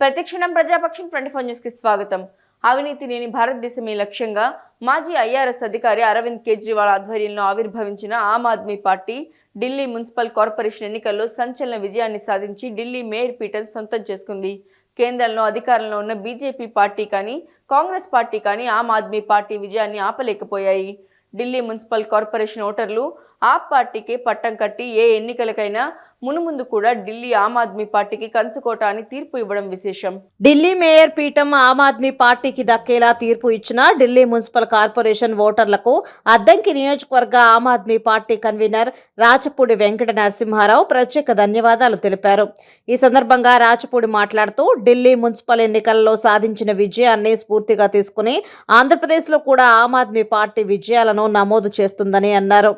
ప్రతిక్షణం ప్రజాపక్షం 24 న్యూస్ కి స్వాగతం. అవినీతి లేని భారతదేశమే లక్ష్యంగా మాజీ ఐఆర్ఎస్ అధికారి అరవింద్ కేజ్రీవాల్ ఆధ్వర్యంలో ఆవిర్భవించిన Aam Aadmi party Delhi municipal corporation ఎన్నికల్లో సంచలన విజయాన్ని సాధించి ఢిల్లీ మేయర్ పీఠం సొంతం చేసుకుంది. కేంద్రంలో అధికారంలో ఉన్న బీజేపీ పార్టీ కానీ కాంగ్రెస్ పార్టీ కానీ ఆమ్ ఆద్మీ పార్టీ విజయాన్ని ఆపలేకపోయాయి. ఢిల్లీ మున్సిపల్ కార్పొరేషన్ ఓటర్లు ఆప్ పార్టీకి పట్టం కట్టి ఏ ఎన్నికలకైనా మునుముందు కూడా ఢిల్లీ ఆమ్ ఆద్మీ పార్టీకి కంచుకోట అని తీర్పు ఇవ్వడం విశేషం. ఢిల్లీ మేయర్ పీఠం ఆమ్ ఆద్మీ పార్టీకి దక్కేలా తీర్పు ఇచ్చిన ఢిల్లీ మున్సిపల్ కార్పొరేషన్ ఓటర్లకు అద్దంకి నియోజకవర్గ ఆమ్ ఆద్మీ పార్టీ కన్వీనర్ రాచపూడి వెంకట నరసింహారావు ప్రత్యేక ధన్యవాదాలు తెలిపారు. ఈ సందర్భంగా రాచపూడి మాట్లాడుతూ ఢిల్లీ మున్సిపల్ ఎన్నికల్లో సాధించిన విజయాన్ని స్ఫూర్తిగా తీసుకుని ఆంధ్రప్రదేశ్లో కూడా ఆమ్ ఆద్మీ పార్టీ విజయాలను నమోదు చేస్తుందని అన్నారు.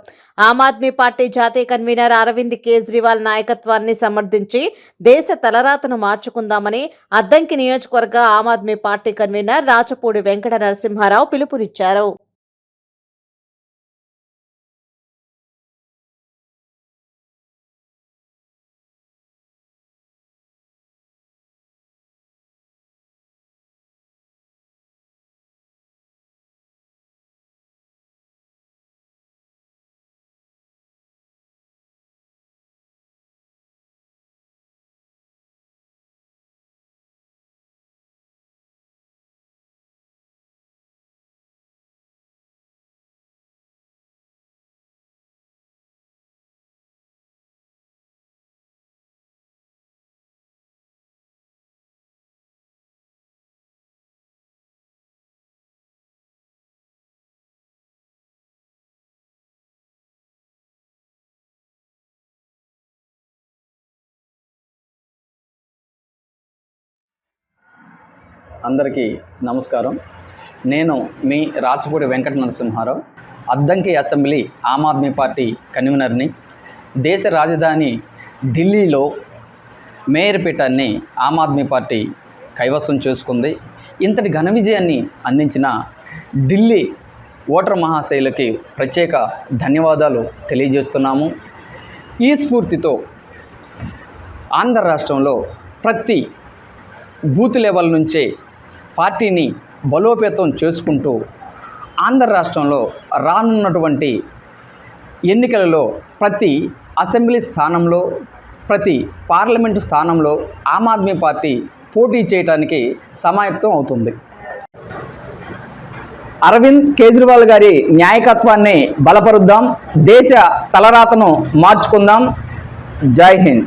ఆమ్ ఆద్మీ పార్టీ జాతీయ కన్వీనర్ అరవింద్ కేజ్రీవాల్ నాయకత్వాన్ని సమర్థించి దేశ తలరాతను మార్చుకుందామని అద్దంకి నియోజకవర్గ ఆమ్ ఆద్మీ పార్టీ కన్వీనర్ రాచపూడి వెంకట నరసింహారావు పిలుపునిచ్చారు. అందరికీ నమస్కారం. నేను మీ రాచపూడి వెంకట నరసింహారావు, అద్దంకి అసెంబ్లీ ఆమ్ ఆద్మీ పార్టీ కన్వీనర్ని. దేశ రాజధాని ఢిల్లీలో మేయర్ పీఠాన్ని ఆమ్ ఆద్మీ పార్టీ కైవసం చేసుకుంది. ఇంతటి ఘన విజయాన్ని అందించిన ఢిల్లీ ఓటర్ మహాశయులకి ప్రత్యేక ధన్యవాదాలు తెలియజేస్తున్నాము. ఈ స్ఫూర్తితో ఆంధ్ర రాష్ట్రంలో ప్రతి బూత్ లెవెల్ నుంచే పార్టీని బలోపేతం చేసుకుంటూ ఆంధ్ర రాష్ట్రంలో రానున్నటువంటి ఎన్నికలలో ప్రతి అసెంబ్లీ స్థానంలో, ప్రతి పార్లమెంటు స్థానంలో ఆమ్ ఆద్మీ పార్టీ పోటీ చేయడానికి సమాయత్తం అవుతుంది. అరవింద్ కేజ్రీవాల్ గారి నాయకత్వాన్ని బలపరుద్దాం, దేశ తలరాతను మార్చుకుందాం. జై హింద్.